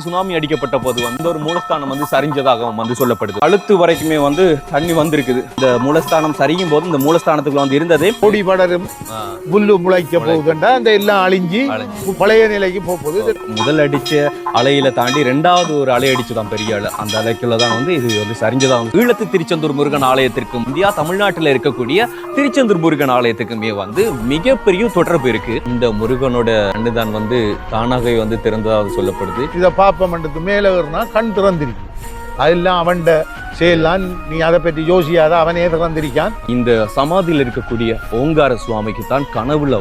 Tsunami அடிக்கப்பட்ட போது ஒரு மூலஸ்தானம் சரிஞ்சதாகவும் சொல்லப்படுது. கழுத்து வரைக்குமே தண்ணி வந்திருக்குது. இந்த மூலஸ்தானம் சரியும் போது இந்த மூலஸ்தானத்துக்குள்ள இருந்ததே பொடி படரும் புல்லு முளைக்க போகுதுண்டா அந்த எல்லாம் அழிஞ்சி பழைய நிலைக்கு போகுது. முதல் அடிச்ச அலையில தாண்டி ரெண்டாவது ஒரு அலை அடிச்சுதான் பெரிய அலை. அந்த அலைக்குள்ளதான் இது சரிஞ்சதாகும். ஈழத்து திருச்செந்தூர் முருகன் ஆலயத்திற்கும் இந்தியா தமிழ்நாட்டில் இருக்கக்கூடிய திருச்செந்தூர் முருகன் ஆலயத்துக்குமே மிகப்பெரிய தொடர்பு இருக்கு. இந்த முருகனோட கண்ணுதான் தானாகவே திறந்ததாக சொல்லப்படுது. இதை பாப்பமன்றத்து மேல ஏறினா கண் திறந்திருக்கு. அதெல்லாம் அவன் செயலாம். நீ அதை பற்றி யோசியாத, அவனே திறந்திருக்கான். இந்த சமாதியில் இருக்கக்கூடிய ஓங்கார சுவாமிக்கு தான் கனவுல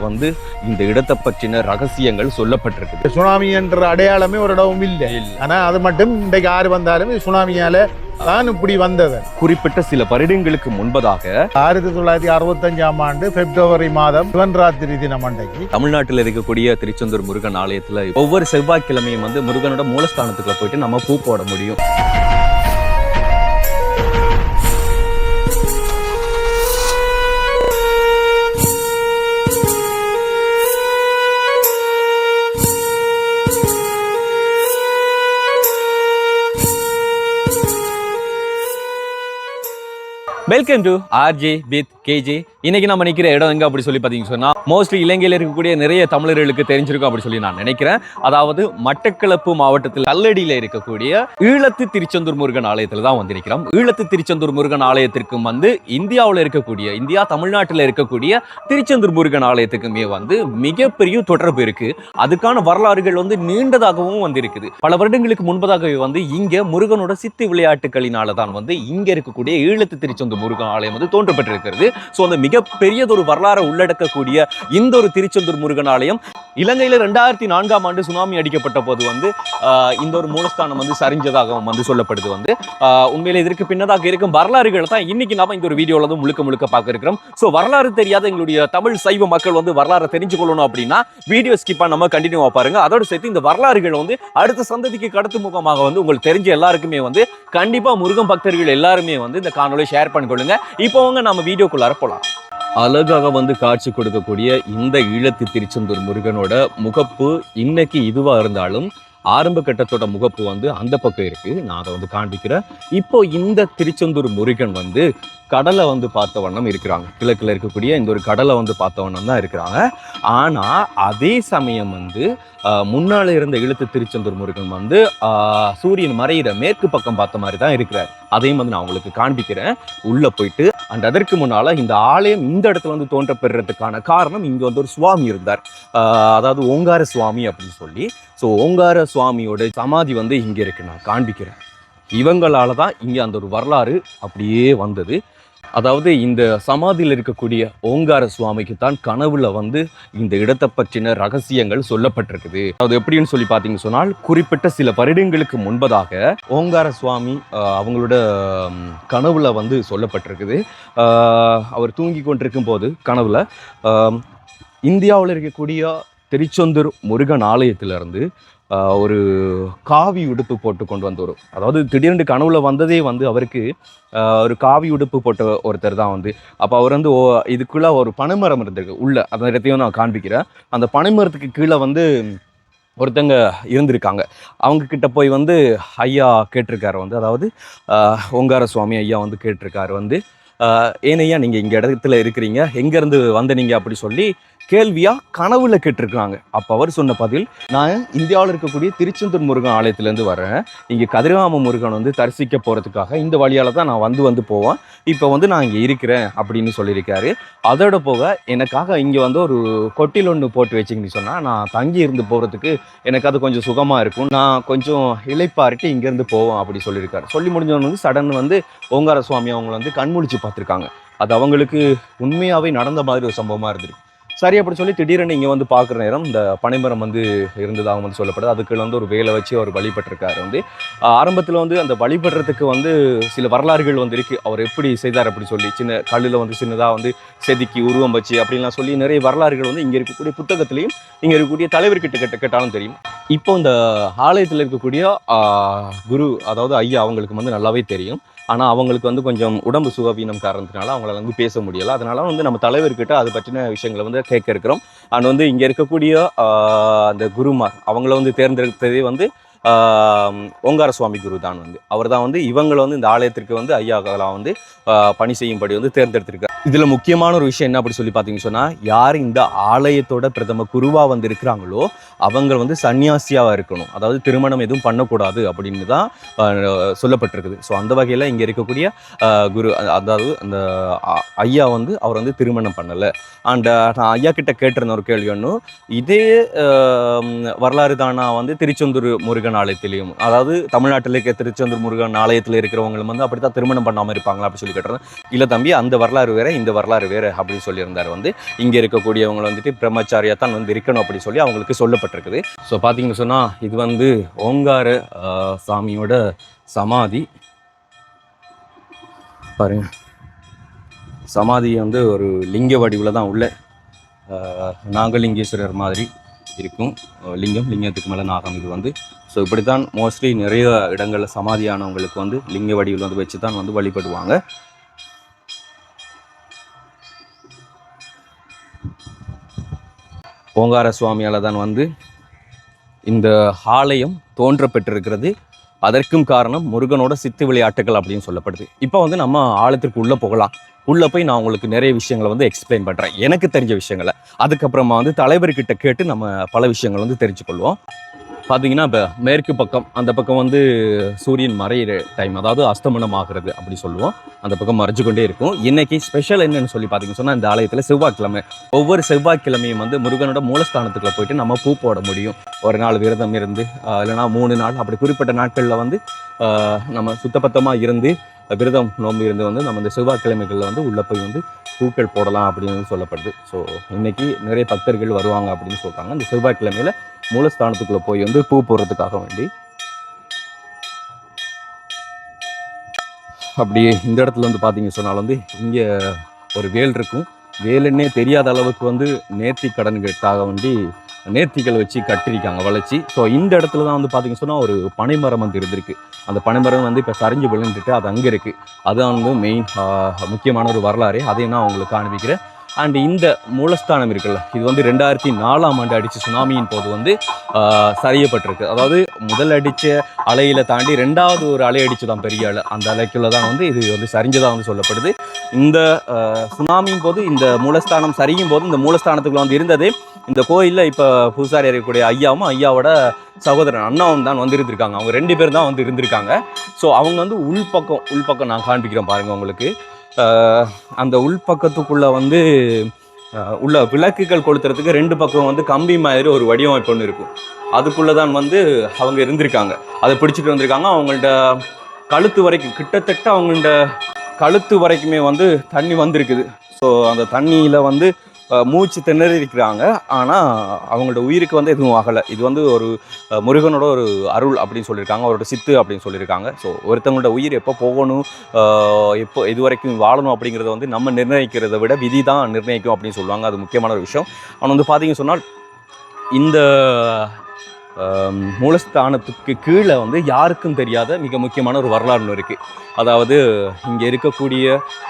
இந்த இடத்தை பற்றின ரகசியங்கள் சொல்லப்பட்டிருக்கு. சுனாமி என்ற அடையாளமே ஒரு இடமும் இல்லை. ஆனா அது மட்டும் இன்றைக்கு யாரு வந்தாலும் சுனாமியால தான் இப்படி வந்தது. குறிப்பிட்ட சில வருடங்களுக்கு முன்பதாக 1965ஆம் ஆண்டு பிப்ரவரி மாதம் சிவன்ராத்திரி தினம் அன்றைக்கு தமிழ்நாட்டில் இருக்கக்கூடிய திருச்செந்தூர் முருகன் ஆலயத்துல ஒவ்வொரு செவ்வாய்க்கிழமையும் முருகனோட மூலஸ்தானத்துக்குள்ள போயிட்டு நம்ம பூ போட முடியும். Welcome to RJ with KJ. இன்னைக்கு நம்ம நிற்கிற இடம் எங்க அப்படி சொல்லி பார்த்தீங்கன்னு சொன்னா மோஸ்ட்லி இலங்கையில் இருக்கக்கூடிய நிறைய தமிழர்களுக்கு தெரிஞ்சிருக்கும் அப்படி சொல்லி நான் நினைக்கிறேன். அதாவது மட்டக்களப்பு மாவட்டத்தில் கல்லடியில் இருக்கக்கூடிய ஈழத்து திருச்செந்தூர் முருகன் ஆலயத்தில் தான் வந்திருக்கிறோம். ஈழத்து திருச்செந்தூர் முருகன் ஆலயத்திற்கும் இந்தியாவில் இருக்கக்கூடிய இந்தியா தமிழ்நாட்டில் இருக்கக்கூடிய திருச்செந்தூர் முருகன் ஆலயத்துக்குமே மிகப்பெரிய தொடர்பு இருக்கு. அதுக்கான வரலாறுகள் நீண்டதாகவும் வந்திருக்குது. பல வருடங்களுக்கு முன்பதாகவே இங்க முருகனோட சித்து விளையாட்டுகளினால தான் இங்க இருக்கக்கூடிய ஈழத்து திருச்செந்தூர் முருகன் ஆலயம் தோன்றப்பட்டிருக்கிறது. சோ அந்த மிகப்பெரியதொரு வரலாறு உள்ளடக்கக்கூடிய இந்த ஒரு திருச்செந்தூர் முருகன் ஆலயம் இலங்கையில 2004ஆம் ஆண்டு சுனாமி அடிக்கப்பட்ட போது இந்த ஒரு மூலஸ்தானம் சரிஞ்சதாகவும் சொல்லப்படுது. உண்மையில இதற்கு பின்னதாக இருக்கும் வரலாறுகள் தான் இன்னைக்கு நாம இந்த ஒரு வீடியோல முழுக்க முழுக்க பார்க்க இருக்கிறோம். சோ வரலாறு தெரியாத எங்களுடைய தமிழ் சைவ மக்கள் வரலாறு தெரிஞ்சு கொள்ளணும் அப்படின்னா வீடியோ ஸ்கிப் பண்ணாம கண்டினியூவா பாருங்க. அதோடு சேர்த்து இந்த வரலாறுகள் அடுத்த சந்ததிக்கு கடத்து முகமாக உங்களுக்கு தெரிஞ்ச எல்லாருக்குமே கண்டிப்பா முருகன் பக்தர்கள் எல்லாருமே இந்த காணொலியை ஷேர் பண்ணிக்கொள்ளுங்க. இப்போ நம்ம வீடியோக்குள்ளார போலாம். அழகாக காட்சி கொடுக்கக்கூடிய இந்த ஈழத்து திருச்செந்தூர் முருகனோட முகப்பு இன்னைக்கு இதுவா இருந்தாலும் ஆரம்ப கட்டத்தோட முகப்பு அந்த பக்கம் இருக்கு. நான் அதை காண்பிக்கிறேன். இப்போ இந்த திருச்செந்தூர் முருகன் கடலை பார்த்த வண்ணம் இருக்கிறாங்க. கிழக்குல இருக்கக்கூடிய இந்த ஒரு கடலை பார்த்த வண்ணம் தான் இருக்கிறாங்க. ஆனா அதே சமயம் முன்னால இருந்த ஈழத்து திருச்செந்தூர் முருகன் சூரியன் மறையிற மேற்கு பக்கம் பார்த்த மாதிரி தான் இருக்கிறார். அதையும் நான் உங்களுக்கு காண்பிக்கிறேன். உள்ள போயிட்டு அதற்கு முன்னால இந்த ஆலயம் இந்த இடத்துல தோன்ற பெறுறதுக்கான காரணம் இங்க ஒரு சுவாமி இருந்தார். அதாவது ஓங்கார சுவாமி அப்படின்னு சொல்லி. ஸோ ஓங்கார சுவாமியோட சமாதி இங்க இருக்கு. நான் காண்பிக்கிறேன். இவங்களால தான் இங்க அந்த ஒரு வரலாறு அப்படியே வந்தது. அதாவது இந்த சமாதியில் இருக்கக்கூடிய ஓங்கார சுவாமிக்கு தான் கனவுல இந்த இடத்தை பற்றின ரகசியங்கள் சொல்லப்பட்டிருக்குது. அது எப்படின்னு சொல்லி பார்த்தீங்கன்னு சொன்னால் குறிப்பிட்ட சில வருடங்களுக்கு முன்பதாக ஓங்கார சுவாமி அவங்களோட கனவுல சொல்லப்பட்டிருக்குது. அவர் தூங்கி கொண்டிருக்கும் போது கனவுல இந்தியாவில் இருக்கக்கூடிய திருச்செந்தூர் முருகன் ஆலயத்திலிருந்து ஒரு காவி உடுப்பு போட்டு கொண்டு வந்தவர். அதாவது திடீர்னு கனவுல வந்ததே அவருக்கு ஒரு காவி உடுப்பு போட்ட ஒருத்தர் தான் அப்போ அவர் இதுக்குள்ள ஒரு பனைமரம் இருந்திருக்கு உள்ள. அந்த இடத்தையும் நான் காண்பிக்கிறேன். அந்த பனைமரத்துக்கு கீழே ஒருத்தங்க இருந்திருக்காங்க. அவங்க கிட்ட போய் ஐயா கேட்டிருக்காரு. அதாவது ஓங்கார சுவாமி ஐயா கேட்டிருக்காரு ஏனையா நீங்கள் இங்கே இடத்துல இருக்கிறீங்க, எங்கேருந்து வந்தீங்க அப்படி சொல்லி கேள்வியா கனவுல கேட்டிருக்காங்க. அப்போ அவர் சொன்ன பதில், நான் இந்தியாவில் இருக்கக்கூடிய திருச்செந்தூர் முருகன் ஆலயத்திலேருந்து வரேன். இங்கே கதிர்காம முருகன் தரிசிக்க போகிறதுக்காக இந்த வழியால் தான் நான் வந்து போவேன். இப்போ நான் இங்கே இருக்கிறேன் அப்படின்னு சொல்லியிருக்காரு. அதோட போக எனக்காக இங்கே ஒரு கொட்டில் ஒன்று போட்டு வச்சிங்கன்னு சொன்னால் நான் தங்கி இருந்து போகிறதுக்கு எனக்கு அது கொஞ்சம் சுகமாக இருக்கும். நான் கொஞ்சம் இளைப்பாரிட்டு இங்கேருந்து போவேன் அப்படி சொல்லியிருக்காரு. சொல்லி முடிஞ்சவங்க சடன் ஓங்கார சுவாமி அவங்க கண்முழிச்சு பார்த்துருக்காங்க. அது அவங்களுக்கு உண்மையாகவே நடந்த மாதிரி ஒரு சம்பவமாக இருந்திருக்கு. சரி அப்படி சொல்லி திடீரென்னு இங்கே பார்க்குற நேரம் இந்த பனைமரம் இருந்ததாக சொல்லப்படுது. அதுக்கு ஒரு வேலை வச்சு அவர் வழிபட்டிருக்காரு. ஆரம்பத்தில் அந்த வழிபடுறதுக்கு சில வரலாறுகள் இருக்குது. அவர் எப்படி செய்தார் அப்படி சொல்லி சின்ன கல்லில் சின்னதாக செதுக்கி உருவம் வச்சு அப்படின்லாம் சொல்லி நிறைய வரலாறுகள் இங்கே இருக்கக்கூடிய புத்தகத்திலையும் இங்கே இருக்கக்கூடிய தலைவர்கிட்ட கேட்டாலும் தெரியும். இப்போ இந்த ஆலயத்தில் இருக்கக்கூடிய குரு அதாவது ஐயா அவங்களுக்கு நல்லாவே தெரியும். ஆனால் அவங்களுக்கு கொஞ்சம் உடம்பு சுகவீனம் காரணத்தினால அவங்களால பேச முடியலை. அதனால நம்ம தலைவர்கிட்ட அது பற்றின விஷயங்களை கேட்க இருக்கிறோம். அண்ட் இங்கே இருக்கக்கூடிய அந்த குருமார் அவங்கள தேர்ந்தெடுத்ததே ஓங்கார சுவாமி குரு தான் வந்து அவர் தான் வந்து இவங்களை வந்து இந்த ஆலயத்திற்கு வந்து ஐயாக்கெல்லாம் வந்து பணி செய்யும்படி வந்து தேர்ந்தெடுத்திருக்காரு. இதில் முக்கியமான ஒரு விஷயம் என்ன அப்படி சொல்லி பார்த்தீங்கன்னு சொன்னால், யார் இந்த ஆலயத்தோட பிரதம குருவாக வந்து இருக்கிறாங்களோ அவங்க வந்து சன்னியாசியாக இருக்கணும், அதாவது திருமணம் எதுவும் பண்ணக்கூடாது அப்படின்னு தான் சொல்லப்பட்டிருக்குது. ஸோ அந்த வகையில் இங்கே இருக்கக்கூடிய குரு, அதாவது அந்த ஐயா வந்து அவர் வந்து திருமணம் பண்ணலை. அண்ட் நான் ஐயா கிட்ட கேட்டிருந்த ஒரு கேள்வி ஒன்றும், இதே வரலாறு தானா வந்து திருச்செந்தூர் முருகன் ஆலயத்திலையும், அதாவது தமிழ்நாட்டில் இருக்க திருச்செந்தூர் முருகன் ஆலயத்தில் இருக்கிறவங்களும் வந்து அப்படி தான் திருமணம் பண்ணாமல் இருப்பாங்களா அப்படி சொல்லி கேட்டிருந்தேன். இல்லை தம்பி, அந்த வரலாறு வேறு இந்த வரலாறு வேறு அப்படின்னு சொல்லியிருந்தார். வந்து இங்கே இருக்கக்கூடியவங்க வந்துட்டு பிரம்மச்சாரியாக தான் வந்து இருக்கணும் அப்படி சொல்லி அவங்களுக்கு சொல்லப்பட்டிருக்குது. ஸோ பார்த்தீங்கன்னு சொன்னால் இது வந்து ஓங்கார சாமியோட சமாதி பாருங்க. சமாதி வந்து ஒரு லிங்க வடிவில் தான் உள்ள நாகலிங்கேஸ்வரர் மாதிரி இருக்கும். லிங்கத்துக்கு மேலே நாகம் இது வந்து. ஸோ இப்படி தான் மோஸ்ட்லி நிறைய இடங்களில் சமாதியானவங்களுக்கு வந்து லிங்க வடிவில் வந்து வச்சு தான் வந்து வழிபடுவாங்க. ஓங்கார சுவாமியால் தான் வந்து இந்த ஆலயம் தோன்ற பெற்றிருக்கிறது. அதற்கும் காரணம் முருகனோட சித்து விளையாட்டுகள் அப்படின்னு சொல்லப்படுது. இப்போ வந்து நம்ம ஆலயத்திற்கு உள்ளே போகலாம். உள்ளே போய் நான் உங்களுக்கு நிறைய விஷயங்களை வந்து எக்ஸ்பிளைன் பண்ணுறேன், எனக்கு தெரிஞ்ச விஷயங்களை. அதுக்கப்புறமா வந்து தலைவர்கிட்ட கேட்டு நம்ம பல விஷயங்கள் வந்து தெரிஞ்சுக்கொள்வோம். பார்த்தீங்கன்னா இப்போ மேற்கு பக்கம், அந்த பக்கம் வந்து சூரியன் மறையிற டைம், அதாவது அஸ்தமனம் ஆகிறது அப்படி சொல்லுவோம். அந்த பக்கம் மறைஞ்சு கொண்டே இருக்கும். இன்னைக்கு ஸ்பெஷல் என்னன்னு சொல்லி பார்த்தீங்கன்னு சொன்னால், இந்த ஆலயத்தில் செவ்வாய்க்கிழமை, ஒவ்வொரு செவ்வாய்க்கிழமையும் வந்து முருகனோட மூலஸ்தானத்துக்குள்ள போயிட்டு நம்ம பூ போட முடியும். ஒரு நாள் விரதம் இருந்து இல்லைனா 3 நாள் அப்படி குறிப்பிட்ட நாட்களில் வந்து நம்ம சுத்தபத்தமாக இருந்து விரதம் நோம்பு இருந்து வந்து நம்ம இந்த செவ்வாய்க்கிழமைகளில் வந்து உள்ளே போய் வந்து பூக்கள் போடலாம் அப்படின்னு சொல்லப்படுது. ஸோ இன்னைக்கு நிறைய பக்தர்கள் வருவாங்க அப்படின்னு சொல்கிறாங்க. இந்த செவ்வாய்க்கிழமையில் மூலஸ்தானத்துக்குள்ளே போய் வந்து பூ போடுறதுக்காக வேண்டி. அப்படியே இந்த இடத்துல வந்து பார்த்தீங்க சொன்னால் வந்து இங்கே ஒரு வேல் இருக்கும். வேலுன்னே தெரியாத அளவுக்கு வந்து நேர்த்தி கடன்களுக்காக வேண்டி நேர்த்திகள் வச்சு கட்டிருக்காங்க வளைச்சி. ஸோ இந்த இடத்துல தான் வந்து பார்த்தீங்க சொன்னால் ஒரு பனைமரம் வந்து இருந்திருக்கு. அந்த பனைமரம் வந்து இப்போ சரிஞ்சு விழுந்துட்டு அது அங்கே இருக்குது. அதுதான் வந்து மெயின் முக்கியமான ஒரு வரலாறு. அதையும் நான் உங்களுக்கு காண்பிக்கிறேன். அண்ட் இந்த மூலஸ்தானம் இருக்குல்ல, இது வந்து 2004ஆம் ஆண்டு அடித்த சுனாமியின் போது வந்து சரியப்பட்டிருக்கு. அதாவது முதல் அடித்த அலையில் தாண்டி 2வது ஒரு அலை அடித்து தான் பெரிய அலை, அந்த அலைக்குள்ள தான் வந்து இது வந்து சரிஞ்சதாக வந்து சொல்லப்படுது. இந்த சுனாமியின் போது இந்த மூலஸ்தானம் சரியும் போது இந்த மூலஸ்தானத்துக்குள்ள வந்து இருந்தது இந்த கோயிலில் இப்போ பூசாரி இருக்கக்கூடிய ஐயாவும் ஐயாவோட சகோதரன் அண்ணாவும் தான் வந்து இருந்திருக்காங்க. அவங்க 2 பேர் தான் வந்து இருந்திருக்காங்க. ஸோ அவங்க வந்து உள்பக்கம் நான் காண்பிக்கிறேன் பாருங்கள் உங்களுக்கு. அந்த உள்பக்கத்துக்குள்ளே வந்து உள்ள விளக்குகள் கொளுத்துறதுக்கு 2 பக்கம் வந்து கம்பி மாதிரி ஒரு வடிவமைப்பு ஒன்று இருக்கும். அதுக்குள்ளே தான் வந்து அவங்க இருந்திருக்காங்க. அதை பிடிச்சிட்டு வந்திருக்காங்க. அவங்கள்ட்ட கழுத்து வரைக்கும், கிட்டத்தட்ட அவங்கள்ட்ட கழுத்து வரைக்குமே வந்து தண்ணி வந்திருக்குது. ஸோ அந்த தண்ணியில் வந்து மூச்சு திணறி இருக்கிறாங்க. ஆனால் அவங்களோட உயிருக்கு வந்து எதுவும் ஆகலை. இது வந்து ஒரு முருகனோட ஒரு அருள் அப்படின்னு சொல்லியிருக்காங்க, அவரோட சித்து அப்படின்னு சொல்லியிருக்காங்க. ஸோ ஒருத்தவங்களோட உயிர் எப்போ போகணும், எப்போ இது வரைக்கும் வாழணும் அப்படிங்கிறத வந்து நம்ம நிர்ணயிக்கிறத விட விதி தான் நிர்ணயிக்கும் அப்படின்னு சொல்லுவாங்க. அது முக்கியமான ஒரு விஷயம். ஆனால் வந்து பார்த்தீங்கன்னு சொன்னால் இந்த மூலஸ்தானத்துக்கு கீழே வந்து யாருக்கும் தெரியாத மிக முக்கியமான ஒரு வரலாறு இருக்குது. அதாவது இங்கே இருக்கக்கூடிய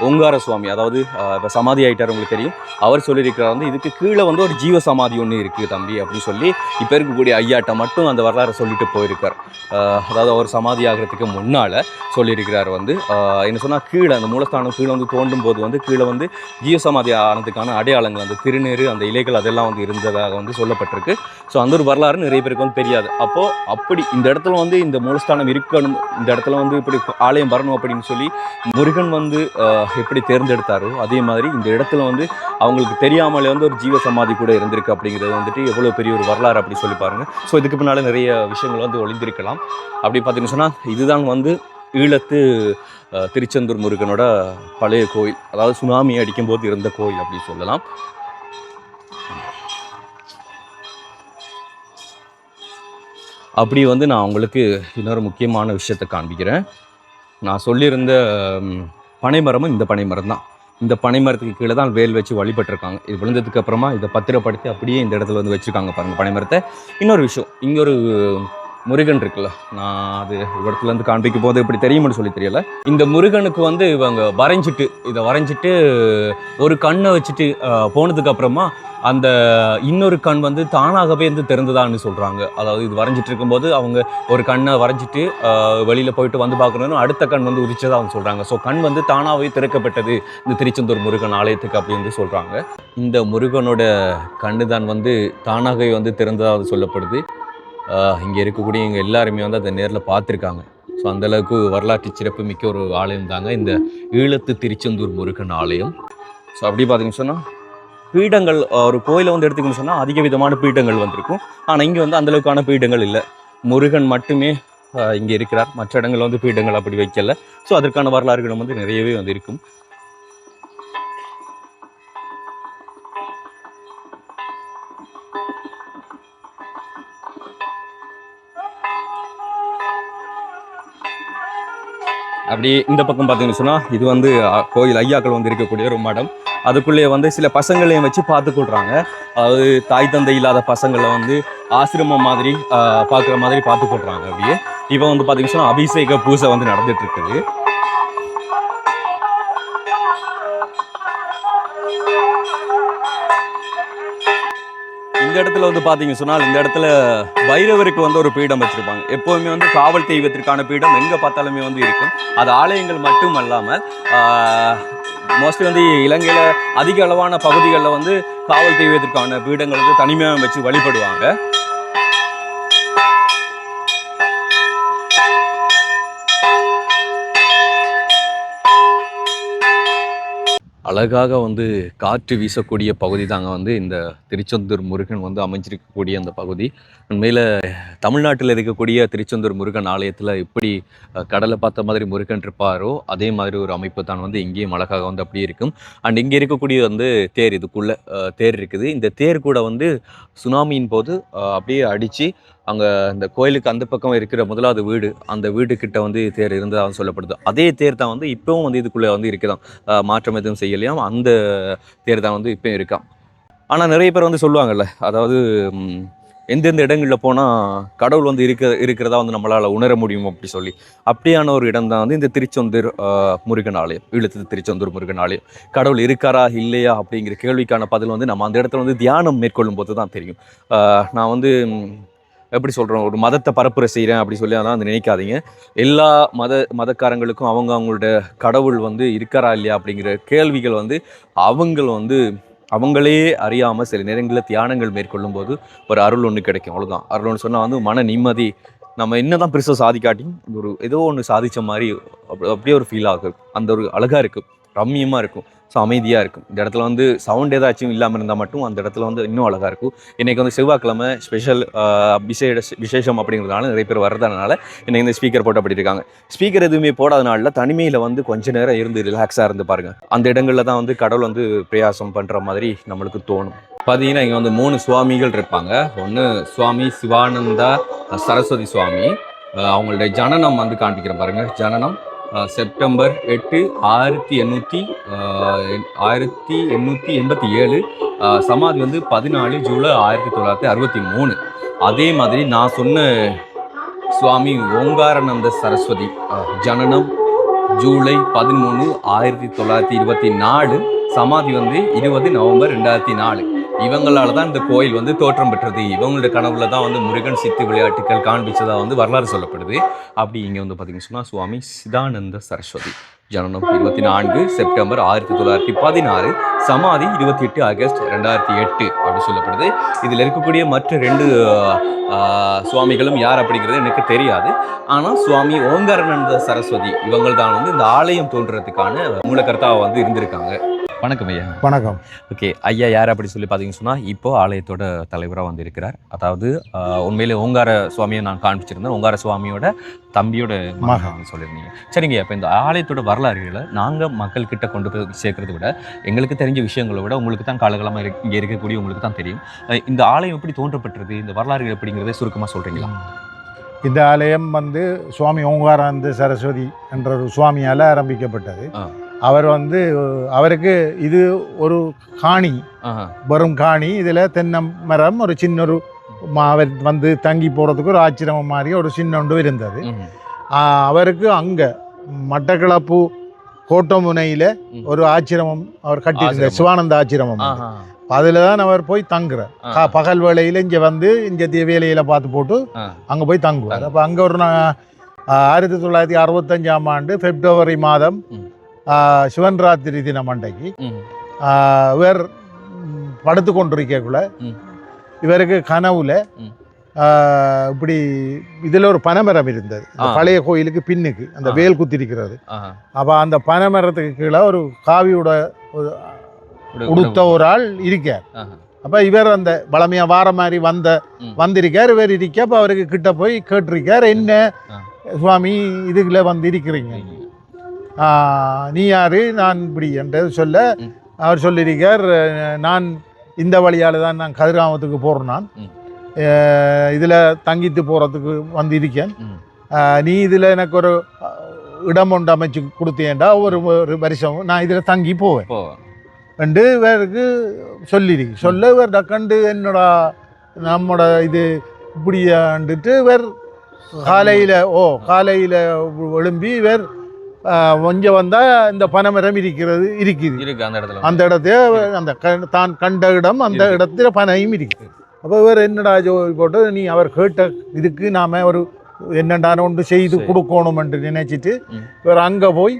ஓங்கார சுவாமி, அதாவது இப்போ சமாதி ஆகிட்டார் உங்களுக்கு தெரியும், அவர் சொல்லியிருக்கிறார் வந்து இதுக்கு கீழே வந்து ஒரு ஜீவ சமாதி ஒன்று இருக்குது தம்பி அப்படின்னு சொல்லி இப்போ இருக்கக்கூடிய ஐயாட்ட மட்டும் அந்த வரலாறை சொல்லிட்டு போயிருக்கார். அதாவது அவர் சமாதி ஆகிறதுக்கு முன்னால் சொல்லியிருக்கிறார் வந்து என்ன சொன்னால், கீழே அந்த மூலஸ்தானம் கீழே வந்து தோண்டும் போது வந்து கீழே வந்து ஜீவ சமாதி ஆனதுக்கான அடையாளங்கள், அந்த திருநீறு, அந்த இலைகள் அதெல்லாம் வந்து இருந்ததாக வந்து சொல்லப்பட்டிருக்கு. ஸோ அந்த ஒரு வரலாறு நிறைய பேருக்கு வந்து தெரியாது. அப்போது அப்படி இந்த இடத்துல வந்து இந்த மூலஸ்தானம் இருக்கணும், இந்த இடத்துல வந்து இப்படி ஆலயம் வரணும் அப்படின்னு சொல்லி முருகன் வந்து எப்படி தேர்ந்தெடுத்தாரோ அதே மாதிரி இந்த இடத்துல வந்து அவங்களுக்கு தெரியாமலே வந்து ஒரு ஜீவ சமாதி கூட இருந்திருக்கு. அப்படிங்கிறது வந்துட்டு எவ்வளோ பெரிய ஒரு வரலாறு அப்படி சொல்லி பாருங்கள். ஸோ இதுக்கு பின்னால் நிறைய விஷயங்கள் வந்து ஒளிந்திருக்கலாம். அப்படி பார்த்தீங்கன்னு சொன்னால் இதுதான் வந்து ஈழத்து திருச்செந்தூர் முருகனோட பழைய கோயில், அதாவது சுனாமி அடிக்கும்போது இருந்த கோயில் அப்படி சொல்லலாம். அப்படி வந்து நான் உங்களுக்கு இன்னொரு முக்கியமான விஷயத்தை காண்பிக்கிறேன். நான் சொல்லியிருந்த பனைமரமும் இந்த பனைமரம் தான். இந்த பனைமரத்துக்கு கீழே தான் வேல் வச்சு வழிபட்டிருக்காங்க. இது விழுந்ததுக்கு அப்புறமா இதை பத்திரப்படுத்தி அப்படியே இந்த இடத்துல வந்து வச்சுருக்காங்க பாருங்கள் பனைமரத்தை. இன்னொரு விஷயம், இங்கே ஒரு முருகன் இருக்குல்ல, நான் அது இடத்துல இருந்து காண்பிக்கும் போது எப்படி தெரியும்னு சொல்லி தெரியல. இந்த முருகனுக்கு வந்து இவங்க வரைஞ்சிட்டு ஒரு கண்ணை வச்சுட்டு போனதுக்கு அப்புறமா அந்த இன்னொரு கண் வந்து தானாகவே வந்து திறந்துதான்னு சொல்றாங்க. அதாவது இது வரைஞ்சிட்டு இருக்கும்போது அவங்க ஒரு கண்ணை வரைஞ்சிட்டு வெளியில போயிட்டு வந்து பார்க்கணும்னு அடுத்த கண் வந்து உதிச்சதா அவங்க சொல்றாங்க. ஸோ கண் வந்து தானாகவே திறக்கப்பட்டது இந்த திருச்செந்தூர் முருகன் ஆலயத்துக்கு அப்படி வந்து சொல்றாங்க. இந்த முருகனோட கண்ணு தான் வந்து தானாகவே வந்து திறந்ததாக சொல்லப்படுது. இங்கே இருக்கக்கூடிய இங்கே எல்லாருமே வந்து அதை நேரில் பார்த்துருக்காங்க. ஸோ அந்தளவுக்கு வரலாற்று சிறப்பு மிக்க ஒரு ஆலயம் தாங்க இந்த ஈழத்து திருச்செந்தூர் முருகன் ஆலயம். ஸோ அப்படி பார்த்தீங்கன்னு சொன்னால் பீடங்கள் ஒரு கோயிலை வந்து எடுத்துக்கணும்னு சொன்னால் அதிக விதமான பீடங்கள் வந்திருக்கும். ஆனால் இங்கே வந்து அந்தளவுக்கான பீடங்கள் இல்லை. முருகன் மட்டுமே இங்கே இருக்கிறார். மற்ற இடங்கள் வந்து பீடங்கள் அப்படி வைக்கல. ஸோ அதற்கான வரலாறுகளும் வந்து நிறையவே வந்து இருக்கும். அப்படி இந்த பக்கம் பார்த்தீங்கன்னு சொன்னால் இது வந்து கோயில் ஐயாக்கள் வந்து இருக்கக்கூடிய ஒரு மடம். அதுக்குள்ளேயே வந்து சில பசங்களையும் வச்சு பார்த்து கொள்றாங்க. அதாவது தாய் தந்தை இல்லாத பசங்களை வந்து ஆசிரமம் மாதிரி பார்க்குற மாதிரி பார்த்து கொள்றாங்க. அப்படியே இப்போ வந்து பார்த்தீங்கன்னு சொன்னால் அபிஷேக பூஜை வந்து நடந்துட்டு இருக்குது. இந்த இடத்துல வந்து பார்த்தீங்கன்னு சொன்னால் இந்த இடத்துல பைரவருக்கு வந்து ஒரு பீடம் வச்சிருப்பாங்க. எப்போவுமே வந்து காவல் தெய்வத்திற்கான பீடம் எங்கே பார்த்தாலுமே வந்து இருக்கும். அது ஆலயங்கள் மட்டும் அல்லாமல் மோஸ்ட்லி வந்து இலங்கையில் அதிக அளவான பகுதிகளில் வந்து காவல் தெய்வத்திற்கான பீடங்கள் வந்து தனிமையாக வச்சு வழிபடுவாங்க. அழகாக வந்து காற்று வீசக்கூடிய பகுதி தாங்க வந்து இந்த திருச்செந்தூர் முருகன் வந்து அமைஞ்சிருக்கக்கூடிய அந்த பகுதி. உண்மையில் தமிழ்நாட்டில் இருக்கக்கூடிய திருச்செந்தூர் முருகன் ஆலயத்தில் எப்படி கடலை பார்த்த மாதிரி முருகன் இருப்பாரோ அதே மாதிரி ஒரு அமைப்பு தான் வந்து இங்கேயும் அழகாக வந்து அப்படியே இருக்கும். அண்ட் இங்கே இருக்கக்கூடிய வந்து தேர், இதுக்குள்ளே தேர் இருக்குது. இந்த தேர் கூட வந்து சுனாமியின் போது அப்படியே அடித்து அங்கே இந்த கோயிலுக்கு அந்த பக்கம் இருக்கிற முதலாவது வீடு, அந்த வீட்டுக்கிட்ட வந்து தேர் இருந்ததாக சொல்லப்படுது. அதே தேர் தான் வந்து இப்போவும் வந்து இதுக்குள்ளே வந்து இருக்குதான். மாற்றம் எதுவும் செய்யலையாம். அந்த தேர் தான் வந்து இப்போயும் இருக்கான். ஆனால் நிறைய பேர் வந்து சொல்லுவாங்கல்ல, அதாவது எந்தெந்த இடங்களில் போனால் கடவுள் வந்து இருக்கிறதா வந்து நம்மளால் உணர முடியும் அப்படி சொல்லி. அப்படியான ஒரு இடம் தான் வந்து இந்த திருச்செந்தூர் முருகன் ஆலயம், ஈழத்து திருச்செந்தூர் முருகன் ஆலயம். கடவுள் இருக்காரா இல்லையா அப்படிங்கிற கேள்விக்கான பதில் வந்து நம்ம அந்த இடத்துல வந்து தியானம் மேற்கொள்ளும் போது தான் தெரியும். நான் வந்து எப்படி சொல்கிறோம், ஒரு மதத்தை பரப்புரை செய்கிறேன் அப்படி சொல்லி அதான் வந்து நினைக்காதீங்க. எல்லா மதக்காரங்களுக்கும் அவங்களோட கடவுள் வந்து இருக்காரா இல்லையா அப்படிங்கிற கேள்விகள் வந்து அவங்களே அறியாமல் சில நேரங்களில் தியானங்கள் மேற்கொள்ளும் போது ஒரு அருள் ஒன்று கிடைக்கும். அவ்வளோதான். அருள் ஒன்று சொன்னால் வந்து மன நிம்மதி. நம்ம என்ன தான் பெருசாக சாதிக்காட்டியும் ஒரு ஏதோ ஒன்று சாதித்த மாதிரி அப்படியே ஒரு ஃபீல் ஆகும். அந்த ஒரு அழகாக இருக்கும், ரம்மியமாக இருக்கும். ஸோ அமைதியாக இருக்கும். இந்த இடத்துல வந்து சவுண்ட் ஏதாச்சும் இல்லாமல் இருந்தால் மட்டும் அந்த இடத்துல வந்து இன்னும் அழகாக இருக்கும். இன்றைக்கி வந்து செவ்வாய்க்கிழமை ஸ்பெஷல் விசேஷம் அப்படிங்கிறதுனால நிறைய பேர் வர்றதுனால இன்றைக்கி இந்த ஸ்பீக்கர் போட்டு அப்படி இருக்காங்க. ஸ்பீக்கர் எதுவுமே போடாதனால தனிமையில் வந்து கொஞ்ச நேரம் இருந்து ரிலாக்ஸாக இருந்து பாருங்கள். அந்த இடங்களில் தான் வந்து கடவுள் வந்து பிரயாசம் பண்ணுற மாதிரி நம்மளுக்கு தோணும். பார்த்தீங்கன்னா இங்கே வந்து 3 சுவாமிகள் இருப்பாங்க. ஒன்று சுவாமி சிவானந்தா சரஸ்வதி சுவாமி. அவங்களுடைய ஜனனம் வந்து காண்பிக்கிறேன் பாருங்கள். ஜனனம் செப்டம்பர் 8, 1887. சமாதி வந்து 14 ஜூலை 1963. அதே மாதிரி நான் சொன்ன சுவாமி ஓங்காரானந்த சரஸ்வதி ஜனனம் ஜூலை 13, 1924. சமாதி வந்து 20 நவம்பர் 2004. இவங்களால தான் இந்த கோயில் வந்து தோற்றம் பெற்றது. இவங்களோட கனவுல தான் வந்து முருகன் சித்து விளையாட்டுகள் காண்பிச்சதாக வந்து வரலாறு சொல்லப்படுது. அப்படி இங்கே வந்து பார்த்தீங்கன்னு சொன்னால் சுவாமி சிதானந்த சரஸ்வதி ஜனனம் 24 செப்டம்பர் 1916. சமாதி 28 ஆகஸ்ட் 2008 அப்படி சொல்லப்படுது. இதில் இருக்கக்கூடிய மற்ற 2 சுவாமிகளும் யார் அப்படிங்கிறது எனக்கு தெரியாது. ஆனால் சுவாமி ஓங்காரானந்த சரஸ்வதி இவங்கள் தான் வந்து இந்த ஆலயம் தோன்றதுக்கான மூலக்கர்த்தாவை வந்து இருந்திருக்காங்க. வணக்கம் ஐயா. வணக்கம். ஓகே ஐயா, யார் அப்படி சொல்லி பார்த்தீங்கன்னு சொன்னால் இப்போ ஆலயத்தோட தலைவராக வந்து இருக்கிறார். அதாவது உண்மையிலே ஓங்கார சுவாமியை நான் காண்பிச்சிருந்தேன். ஓங்கார சுவாமியோட தம்பியோட மகன் சொல்லியிருந்தீங்க. சரிங்க. இப்போ இந்த ஆலயத்தோட வரலாறுகளை நாங்கள் மக்கள்கிட்ட கொண்டு போய் சேர்க்கறத விட எங்களுக்கு தெரிஞ்ச விஷயங்களை விட உங்களுக்கு தான் காலகாலமாக இங்கே இருக்கக்கூடிய உங்களுக்கு தான் தெரியும். இந்த ஆலயம் எப்படி தோன்றப்பட்டது, இந்த வரலாறுகள் எப்படிங்கிறத சுருக்கமாக சொல்கிறீங்களா? இந்த ஆலயம் வந்து சுவாமி ஓங்காரானந்த சரஸ்வதி என்ற ஒரு சுவாமியால் ஆரம்பிக்கப்பட்டது. அவர் வந்து அவருக்கு இது ஒரு காணி, வெறும் காணி. இதில் தென்னை மரம், ஒரு சின்ன ஒரு அவர் வந்து தங்கி போகிறதுக்கு ஒரு ஆச்சிரமம் மாதிரி ஒரு சின்ன ஒன்று இருந்தது. அவருக்கு அங்கே மட்டக்களப்பு கோட்டமுனையில் ஒரு ஆச்சிரமம் அவர் கட்டியிருந்தார், சிவானந்த ஆச்சிரமம். அதில் தான் அவர் போய் தங்குறார். பகல் வேளையில் இங்கே வந்து இங்கே வேலையில் பார்த்து போட்டு அங்கே போய் தங்குவார். அப்போ அங்கே ஒரு 1965ஆம் ஆண்டு பிப்ரவரி மாதம் சிவன் ராத்திரி தினம் அன்றைக்கு இவர் படுத்து கொண்டிருக்கக்குள்ள இவருக்கு கனவுல இப்படி இதில் ஒரு பனைமரம் இருந்தது, பழைய கோயிலுக்கு பின்னுக்கு அந்த வேல் குத்திருக்கிறது. அப்போ அந்த பனைமரத்துக்கு கீழே ஒரு காவியோட உடுத்த ஒரு ஆள் இருக்கார். அப்போ இவர் அந்த பழமையா வார மாதிரி வந்திருக்கார். இவர் இருக்க அப்போ அவருக்கு கிட்ட போய் கேட்டிருக்கார், என்ன சுவாமி இதுக்குள்ள வந்து இருக்கிறீங்க, நீ யாரு, நான் இப்படி என்றது சொல்ல அவர் சொல்லியிருக்கார், நான் இந்த வழியால் தான் நான் கதிராமத்துக்கு போகிறேன், நான் இதில் தங்கிட்டு போகிறதுக்கு வந்து இருக்கேன், நீ இதில் எனக்கு ஒரு இடம் ஒன்று அமைச்சு கொடுத்தேன்டா, ஒரு வருஷம் நான் இதில் தங்கி போவேன் என்று இவருக்கு சொல்ல இவர் டக்கண்டு என்னோட நம்மோட இது இப்படியாண்டுட்டு இவர் காலையில் எழும்பி இவர் கொஞ்சம் வந்தால் இந்த பனைமரம் இருக்குது அந்த இடத்துல அந்த தான் கண்ட இடம் அந்த இடத்துல பனையும் இருக்குது. அப்போ இவர் என்னடா போட்டு நீ அவர் கேட்ட இதுக்கு நாம் ஒரு என்னென்ன ஒன்று செய்து கொடுக்கணும் என்று நினைச்சிட்டு இவர் அங்கே போய்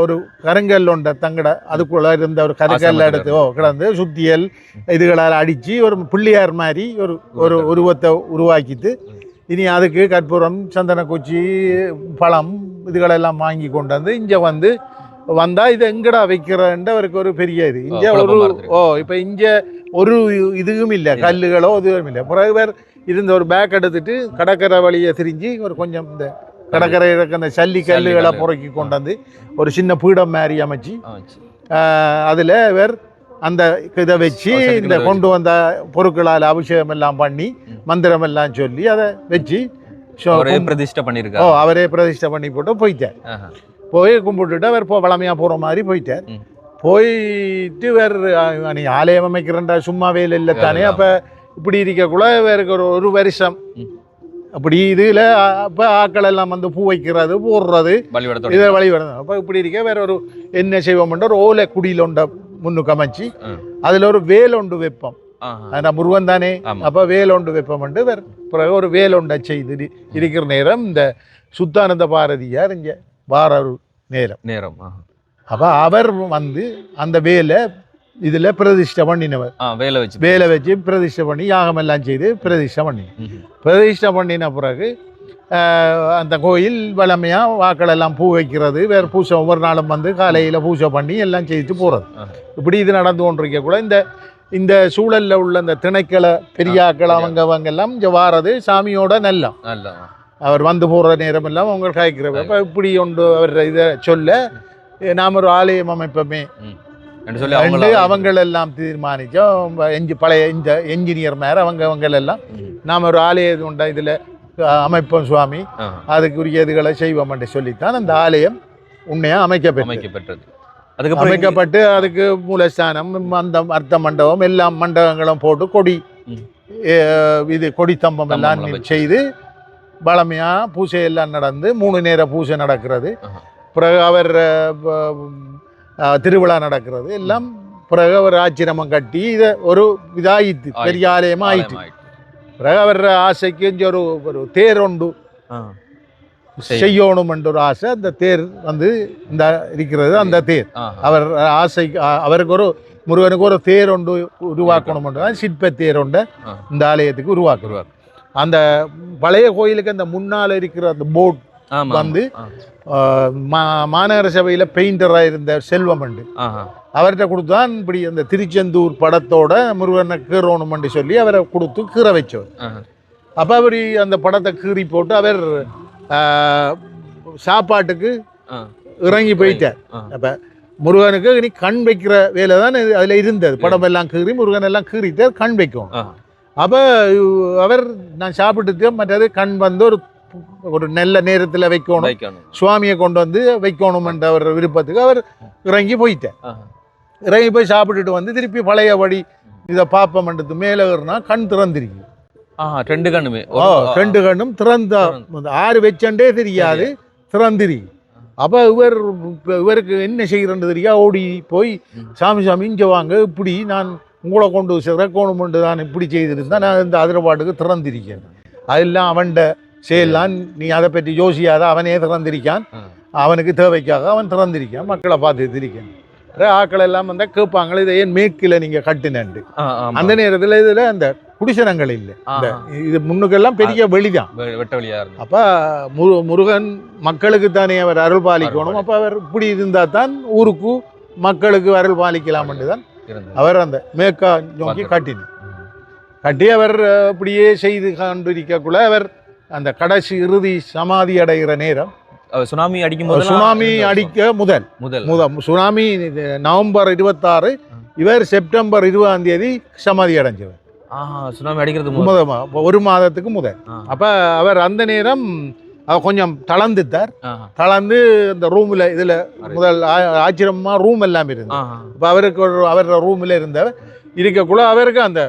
ஒரு கருங்கல் ஒன்றை தங்கட அதுக்குள்ள இருந்த ஒரு கருங்கல் எடுத்து கிடந்து சுத்தியல் இதுகளால் அடித்து ஒரு பிள்ளையார் மாதிரி ஒரு உருவத்தை உருவாக்கிட்டு இனி அதுக்கு கற்பூரம் சந்தனக்குச்சி பழம் இதுகளெல்லாம் வாங்கி கொண்டு வந்து இங்கே வந்தால் இதை எங்கடா வைக்கிறன்ற அவருக்கு ஒரு பெரிய இது இங்கே ஒரு இப்போ இங்கே ஒரு இதுவும் இல்லை, கல்லுகளோ இதுவும் இல்லை. பிறகு பேர் இருந்த ஒரு பேக் எடுத்துட்டு கடற்கரை வழியை திரிஞ்சு ஒரு கொஞ்சம் இந்த கடற்கரை இருக்க அந்த சல்லி கல்லுகளை புறக்கி கொண்டு வந்து ஒரு சின்ன பீடம் மாதிரி அமைச்சு அதில் வேறு அந்த இதை வச்சு இந்த கொண்டு வந்த பொருட்களால் அபிஷேகம் எல்லாம் பண்ணி மந்திரம் எல்லாம் சொல்லி அதை வச்சு பிரதிஷ்டை பண்ணியிருக்காரு. அவரே பிரதிஷ்டை பண்ணி போட்டு போயிட்டார். போய் கும்பிட்டுட்டு அவர் வளமையாக போகிற மாதிரி போயிட்டார். போயிட்டு வேறு நீ ஆலயம் அமைக்கிறேன்டா சும்மா வேலை இல்லை தானே, அப்போ இப்படி இருக்கக்குள்ள வேறுக்கு ஒரு வருஷம் அப்படி இதில் அப்போ ஆக்கள் எல்லாம் வந்து பூ வைக்கிறது போடுறது இதை வழிபடுறது. அப்போ இப்படி இருக்க வேற ஒரு என்ன செய்வோம்ன்ற ஒரு ஓலை குடியில் ஒன்றை முன்னுக்கு அமைச்சு அதில் ஒரு வேலொண்டு வைப்போம், ஆனால் முருகன் தானே, அப்போ வேலொண்டு வைப்போம்ட்டு வேறு பிறகு ஒரு வேலொண்டை செய்து இருக்கிற நேரம் இந்த சுத்தானந்த பாரதியார் இங்கே வார ஒரு நேரம் அப்போ அவர் வந்து அந்த வேலை இதில் பிரதிஷ்டை பண்ணினவர், வேலை வச்சு பிரதிஷ்டை பண்ணி யாகம் எல்லாம் செய்து பிரதிஷ்டை பண்ணின பிறகு அந்த கோயில் வளமையாக வாக்கள் எல்லாம் பூ வைக்கிறது, வேறு பூசை ஒவ்வொரு நாளும் வந்து காலையில் பூஜை பண்ணி எல்லாம் செய்துட்டு போகிறது. இப்படி இது நடந்து கொண்டிருக்க கூட இந்த சூழலில் உள்ள இந்த திணைக்களை பெரியாக்கள் அவங்க எல்லாம் இங்கே வாரது சாமியோட நல்லா அவர் வந்து போகிற நேரம் எல்லாம் அவங்க காய்க்கிறப்ப இப்போ இப்படி ஒன்று அவர் இதை சொல்ல நாம் ஒரு ஆலயம் அமைப்போமே அவங்களெல்லாம் தீர்மானித்தோம். பழைய இந்த என்ஜினியர் மேலே அவங்களெல்லாம் நாம் ஒரு ஆலயம் உண்டா இதில் அமைப்போம் சுவாமி, அதுக்குரிய இதுகளை செய்வோம் என்று சொல்லித்தான் அந்த ஆலயம் உண்மையாக அமைக்கப்பட்டது. அமைக்கப்பட்டு அதுக்கு மூலஸ்தானம் அந்த அர்த்த மண்டபம் எல்லாம் மண்டபங்களும் போட்டு கொடி தம்பம் எல்லாம் செய்து பழமையாக பூஜை எல்லாம் நடந்து 3 நேர பூஜை நடக்கிறது. பிறகு அவர் திருவிழா நடக்கிறது எல்லாம். பிறகு அவர் ஆச்சிரமம் கட்டி இதை ஒரு இதாயிட்டு பெரிய ஆலயமாக ஆயிட்டு. பிறகு அவர் ஆசைக்கு ஒரு தேர் ஒன்று செய்யணும் என்ற ஒரு ஆசை. அந்த தேர் இந்த இருக்கிறது. அந்த தேர் அவர் ஆசைக்கு அவருக்கு ஒரு முருகனுக்கு ஒரு தேர் ஒன்று உருவாக்கணும் என்ற சிற்ப தேர் ஒன்றை இந்த ஆலயத்துக்கு உருவாக்குவார். அந்த பழைய கோயிலுக்கு அந்த முன்னால் இருக்கிற அந்த போட் மாநகர சபையில் பெயிண்டராக இருந்த செல்வம் உண்டு, அவர்கிட்ட கொடுத்தான் இப்படி அந்த திருச்செந்தூர் படத்தோட முருகனை கீறணும்னு சொல்லி அவரை கொடுத்து கீற வச்சவர். அப்போ அவர் அந்த படத்தை கீறி போட்டு அவர் சாப்பாட்டுக்கு இறங்கி போயிட்டார். அப்போ முருகனுக்கு இனி கண் வைக்கிற வேலை தான் அதில் இருந்தது. படம் எல்லாம் கீறி முருகன் எல்லாம் கீறிட்டார், கண் வைக்கும். அப்போ அவர் நான் சாப்பிட்டுட்டு மற்றது கண் ஒரு நல்ல நேரத்தில் வைக்கணும், சுவாமியை கொண்டு வந்து வைக்கணும் என்ற ஒரு விருப்பத்துக்கு அவர் இறங்கி போயிட்டார். இறங்கி போய் சாப்பிட்டுட்டு திருப்பி பழையபடி இதை பாப்பமண்டத்து மேலே ஏறினா கண் திறந்திருக்கு. ரெண்டு கண்ணுமே ரெண்டு கண்ணும் திறந்த ஆறு வச்சண்டே தெரியாது திறந்திரி. அப்போ இவருக்கு என்ன செய்கிறன்னு தெரியா ஓடி போய் சாமி இங்கே வாங்க, இப்படி நான் உங்களை கொண்டு சிறக்கணுமென்று தான் இப்படி செய்திருந்தா நான் இந்த அதிரபாட்டுக்கு திறந்திருக்கேன். அதெல்லாம் அவன்கிட்ட செய்யலாம், நீ அதை பற்றி யோசியாத, அவனே திறந்திருக்கான், அவனுக்கு தேவைக்காக அவன் திறந்திருக்கான், மக்களை பார்த்து திரிக்கான். ஆக்கள் எல்லாம் வந்தால் கேட்பாங்களே இதை ஏன் மேற்கில் நீங்கள் கட்டினண்டு. அந்த நேரத்தில் இதில் அந்த குடிசனங்கள் இல்லை, இது முன்னுக்கெல்லாம் பெரிய வெளிதான், வெட்ட வழியா. அப்போ முருகன் மக்களுக்கு தானே அவர் அருள் பாலிக்கணும். அப்போ அவர் இப்படி இருந்தால் தான் ஊருக்கு மக்களுக்கு அருள் பாலிக்கலாம்னு தான் அவர் அந்த மேற்கா நோக்கி கட்டி அவர் இப்படியே செய்து கொண்டிருக்கக்குள்ள அவர் அந்த கடைசி இறுதி சமாதி அடைகிற நேரம், சுனாமி அடிக்கும் போது, சுனாமி அடிக்க முதல் சுனாமி நவம்பர் 26, இவர் செப்டம்பர் 20 சமாதி அடைஞ்சவர். சுனாமி அடிக்கிறது ஒரு மாதத்துக்கு முதல். அப்ப அவர் அந்த நேரம் கொஞ்சம் தளர்ந்துட்டார். தளர்ந்து இந்த ரூம்ல இதுல முதல் ஆச்சரியமா ரூம் எல்லாம் இருந்தது. அப்ப அவருக்கு அவரோட ரூம்ல இருந்தவர் இருக்கக்குள்ள அவருக்கு அந்த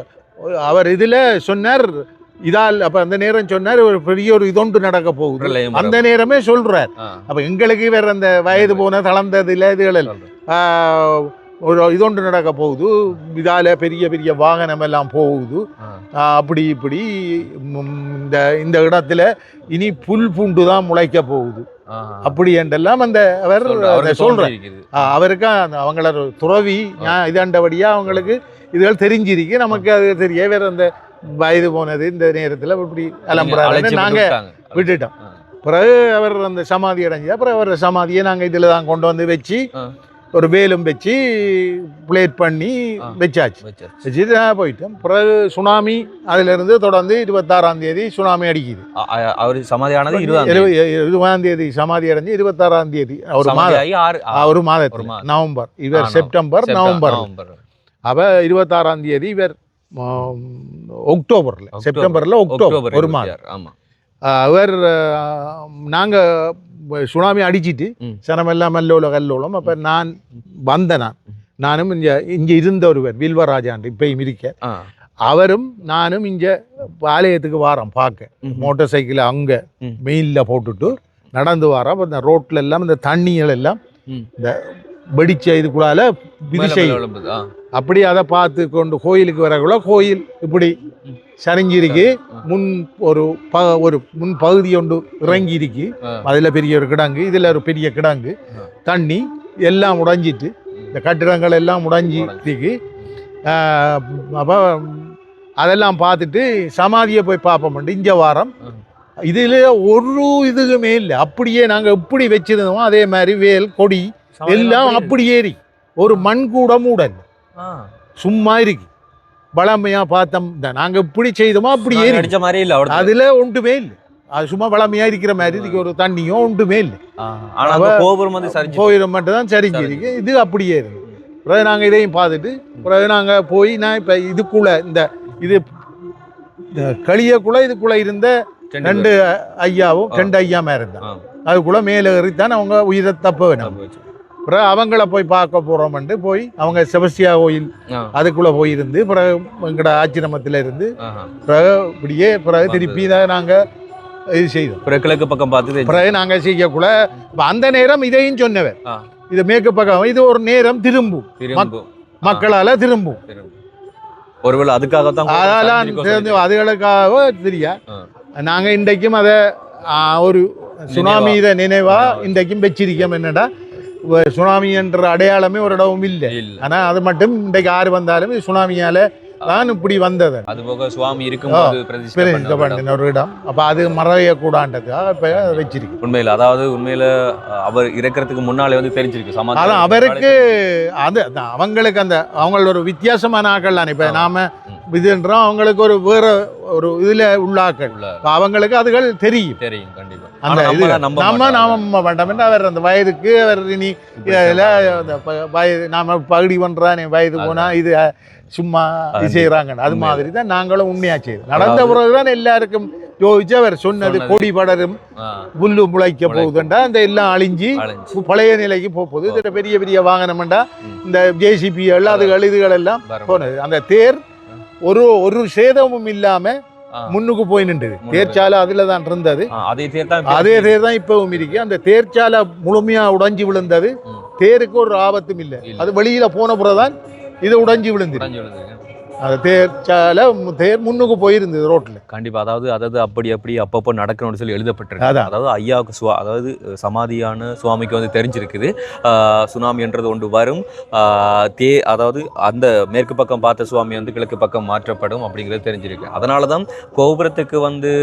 அவர் இதுல சொன்னார் இதால். அப்ப அந்த நேரம் சொன்னார் ஒரு பெரிய ஒரு இதொன்று நடக்க போகுது, அந்த நேரமே சொல்றார். அப்ப எங்களுக்கு வேற அந்த வயது போன தளர்ந்தது இல்லை, இதுகள் ஒரு இதொன்று நடக்க போகுது, இதால பெரிய பெரிய வாகனம் எல்லாம் போகுது, அப்படி இப்படி இந்த இடத்துல இனி புல் பூண்டு தான் முளைக்க போகுது அப்படி என்றெல்லாம் அந்த அவர் சொல்றார். அவருக்கு அவங்கள துறவி இதாண்டபடியா அவங்களுக்கு இதுகள் தெரிஞ்சிருக்கு, நமக்கு அது தெரிய வேற அந்த வயது போனது இந்த நேரத்தில் இப்படி அலம்புறாரு நாங்க விட்டுட்டோம். பிறகு அவர் அந்த சமாதி அடைஞ்சு அப்புறம் அவர் சமாதியை நாங்கள் இதில் தான் கொண்டு வந்து வச்சு ஒரு வேலும் வச்சு பிளேட் பண்ணி வச்சாச்சு. வச்சுட்டு போயிட்டோம். பிறகு சுனாமி அதிலிருந்து தொடர்ந்து 26 சுனாமி அடிக்குது. அவர் சமாதியானது 20 சமாதி அடைஞ்சு 26 ஒரு மாதம் நவம்பர், இவர் செப்டம்பர் நவம்பர். அப்ப 26 இவர் அக்டோபர்ல, செப்டம்பர்ல அக்டோபர் ஒரு மாதம். அவர் நாங்க சுனாமி அடிச்சிட்டு சனமெல்லாம் மல்லோல கல்லோலம். அப்ப நான் வந்தேன், நானும் இங்க இருந்த ஒருவர் வில்வராஜான் இப்பயும் இருக்க, அவரும் நானும் இங்க ஆலயத்துக்கு வாரோம் பார்க்க. மோட்டார் சைக்கிள் அங்க மெயின்ல போட்டுட்டு நடந்து வாரோம். இந்த ரோட்ல எல்லாம் இந்த தண்ணிகள் எல்லாம் இந்த வெடிச்ச இதுக்குள்ளால விதிசை அப்படி அதை பார்த்து கொண்டு கோயிலுக்கு வரக்குள்ள கோயில் இப்படி சரிஞ்சிருக்கு. ஒரு முன் பகுதி ஒன்று இறங்கி இருக்கு, அதுல பெரிய ஒரு கிடங்கு, இதுல ஒரு பெரிய கிடங்கு, தண்ணி எல்லாம் உடைஞ்சிட்டு இந்த கட்டிடங்கள் எல்லாம் உடைஞ்சி இருக்கு. அப்போ அதெல்லாம் பார்த்துட்டு சமாதியை போய் பார்ப்போம். இங்க வாரம் இதுல ஒரு இதுக்குமே இல்லை, அப்படியே நாங்க எப்படி வச்சிருந்தோமோ அதே மாதிரி வேல் கொடி எல்லாம் அப்படி ஏறி ஒரு மண் கூட மூடல் சும்மா இருக்கு. பழமையா பார்த்தோம், நாங்க இப்படி செய்தோமோ அப்படி ஏறி அடிச்ச மாதிரி இல்லை, அதுல ஒன்றுமே இல்லை. அது சும்மா பழமையா இருக்கிற மாதிரி இதுக்கு ஒரு தண்ணியோ ஒன்றுமே இல்லை. கோபுரம் மட்டும் தான் சரிஞ்சிருக்கு, இது அப்படியே இருக்கு. பிறகு நாங்க இதையும் பார்த்துட்டு பிறகு நாங்க போய் நான் இப்ப இதுக்குள்ள இந்த இது களியக்குள்ள இதுக்குள்ள இருந்த 2 ஐயாவும் 2 ஐயாமா இருந்தான், அதுக்குள்ள மேலே ஏறித்தான் அவங்க உயிரை தப்ப வேணும். பிறகு அவங்கள போய் பார்க்க போறோம்ட்டு போய் அவங்க செபஸ்டியா கோயில் அதுக்குள்ள போயிருந்து பிறகு எங்கட ஆச்சிரமத்தில் இருந்து பிறகு இப்படியே பிறகு திருப்பி தான் நாங்க இது செய்தோம். கிழக்கு பக்கம் பார்த்து பிறகு நாங்க செய்யக்குள்ள அந்த நேரம் இதையும் சொன்னவர், இது மேற்கு பக்கம் இது ஒரு நேரம் திரும்பும் மக்களால திரும்பும். ஒருவேளை அதுக்காகத்தான் அதெல்லாம் அதுகளுக்காக தெரியா நாங்க இன்றைக்கும் அதை ஒரு சுனாமி இதை நினைவா இன்றைக்கும் வச்சிருக்கோம். என்னடா சுனாமி என்ற அடையாளமே ஒரு இடமும் இல்லை, ஆனா அது மட்டும் இன்றைக்கு யாரு வந்தாலும் சுனாமியால தான் இப்படி வந்தது. அதுபோக சுவாமி இருக்கும்போது ஒரு இடம், அப்ப அது மறைய கூடாண்டதுக்காக இப்ப வச்சிருக்கு. உண்மையில அதாவது உண்மையில அவர் இறக்கிறதுக்கு முன்னாலே வந்து தெரிஞ்சிருக்கு சமாதி. அதான் அவருக்கு அது அவங்களுக்கு அந்த அவங்க ஒரு வித்தியாசமான ஆக்கள் தானே. இப்ப நாம இதுன்றோம், அவங்களுக்கு ஒரு வேற ஒரு இதுல உள்ளாக்கள், அவங்களுக்கு அதுகள் தெரியும். கண்டிப்பா அந்த இது நாம வேண்டாம். அவர் அந்த வயதுக்கு அவர் இனி வயது நாம பகுதி பண்றான், வயது போனா இது சும்மா இது செய்யறாங்க. அது மாதிரி தான் நாங்களும் உண்மையா செய்யுது. நடந்த பிறகுதான் எல்லாருக்கும் யோசிச்சு அவர் சொன்னது கொடி படரும் புல்லு முளைக்க போகுதுண்டா அந்த எல்லாம் அழிஞ்சு பழைய நிலைக்கு போகுது. இதுல பெரிய பெரிய வாகனம்டா இந்த ஜேசிபி அதுகள் இதுகள் எல்லாம் போனது. அந்த தேர் ஒரு சேதமும் இல்லாம முன்னுக்கு போய் நின்றது. தேர்ச்சாலை அதுல தான் இருந்தது. அதே தேர் தான் இப்பவும் இருக்கு. அந்த தேர்ச்சாலை முழுமையா உடைஞ்சு விழுந்தது. தேருக்கு ஒரு ஆபத்தும் இல்லை. அது வெளியில போன பிறகுதான் இது உடைஞ்சு விழுந்துருக்கு. அது தேர் முன்னுக்கு போயிருந்தது ரோட்ல. கண்டிப்பா. அதாவது அப்படி அப்பப்போ நடக்கணும்னு சொல்லி எழுதப்பட்டிருக்கு. அதாவது ஐயாவுக்கு அதாவது சமாதியான சுவாமிக்கு வந்து தெரிஞ்சிருக்குது சுனாமின்றது ஒன்று வரும். அதாவது அந்த மேற்கு பக்கம் பார்த்த சுவாமி வந்து கிழக்கு பக்கம் மாற்றப்படும் அப்படிங்கிறது தெரிஞ்சிருக்கு. அதனாலதான் கோபுரத்துக்கு வந்து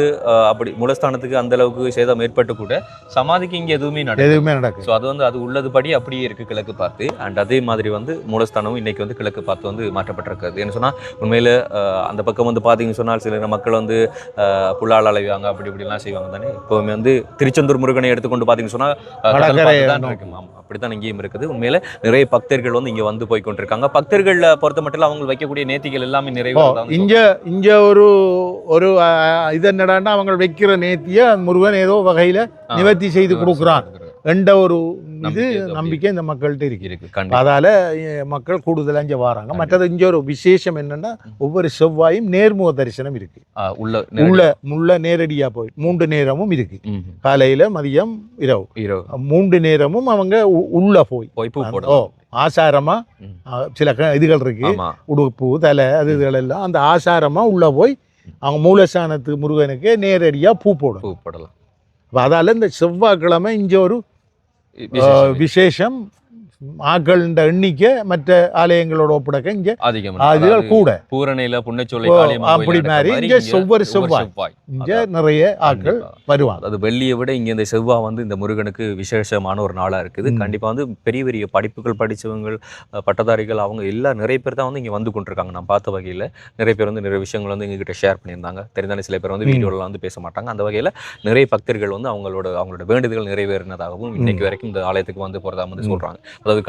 அப்படி மூலஸ்தானத்துக்கு அந்த அளவுக்கு சேதம் ஏற்பட்டு கூட சமாதிக்கு இங்க எதுவுமே நடக்கும். ஸோ அது வந்து அது உள்ளதுபடி அப்படியே இருக்கு கிழக்கு பார்த்து. அண்ட் அதே மாதிரி வந்து மூலஸ்தானமும் இன்னைக்கு வந்து கிழக்கு பார்த்து வந்து மாற்றப்பட்டிருக்காது. என்ன சொன்னா உண்மையில அந்த பக்கம் வந்து பார்த்தீங்கன்னு சொன்னால் சில மக்கள் வந்து புல்லால் அலைவாங்க அப்படி இப்படிலாம் செய்வாங்க தானே. இப்போவுமே வந்து திருச்செந்தூர் முருகனை எடுத்துக்கொண்டு பார்த்தீங்கன்னு சொன்னால் இருக்கும். அப்படித்தான் இங்கேயும் இருக்குது. உண்மையில நிறைய பக்தர்கள் வந்து இங்க வந்து போய் கொண்டிருக்காங்க. பக்தர்களை பொறுத்த மட்டும் அவங்க வைக்கக்கூடிய நேர்த்திகள் எல்லாமே நிறைய இங்க ஒரு இது என்னடான்னா அவங்க வைக்கிற நேர்த்திய முருகன் ஏதோ வகையில நிவர்த்தி செய்து கொடுக்குறான் என்ற ஒரு இது நம்பிக்கை இந்த மக்கள்கிட்ட இருக்கு. அதால மக்கள் கூடுதலா இங்க வராங்க. மற்றது இங்க ஒரு விசேஷம் என்னன்னா ஒவ்வொரு செவ்வாயும் நேர்முக தரிசனம் இருக்கு. உள்ள நேரடியா போய் 3 நேரமும் இருக்கு. காலையில மதியம் இரவு 3 நேரமும் அவங்க உள்ள போய் ஆசாரமா சில இதுகள் இருக்கு. உடுப்பு தலை அது இதுகள் எல்லாம் அந்த ஆசாரமா உள்ள போய் அவங்க மூலஸ்தானத்து முருகனுக்கு நேரடியா பூ போடலாம். அதால இந்த செவ்வாய்க்கிழமை இங்க ஒரு விசேஷம். ஆக்கள் எண்ணிக்கை மற்ற ஆலயங்களோட ஒப்படைக்க இங்க அதிகம் கூட பூரணையில புண்ணச்சோலை அப்படி மாதிரி இங்க ஒவ்வொரு செவ்வாய் இங்க நிறைய ஆட்கள் வருவாங்க. அது வெள்ளியை விட இங்க இந்த செவ்வாய் வந்து இந்த முருகனுக்கு விசேஷமான ஒரு நாளா இருக்குது. கண்டிப்பா வந்து பெரிய பெரிய படிப்புகள் படிச்சவங்க பட்டதாரிகள் அவங்க எல்லாம் நிறைய பேர் தான் வந்து இங்க வந்து கொண்டிருக்காங்க. நான் பார்த்த வகையில நிறைய பேர் வந்து நிறைய விஷயங்கள் வந்து எங்ககிட்ட ஷேர் பண்ணியிருந்தாங்க. தெரிந்தாலே சில பேர் வந்து வீடியோலாம் வந்து பேச மாட்டாங்க. அந்த வகையில நிறைய பக்தர்கள் வந்து அவங்களோட வேண்டுதல்கள் நிறைவேறினதாகவும் இன்னைக்கு வரைக்கும் இந்த ஆலயத்துக்கு வந்து போறதா வந்து சொல்றாங்க. அதாவது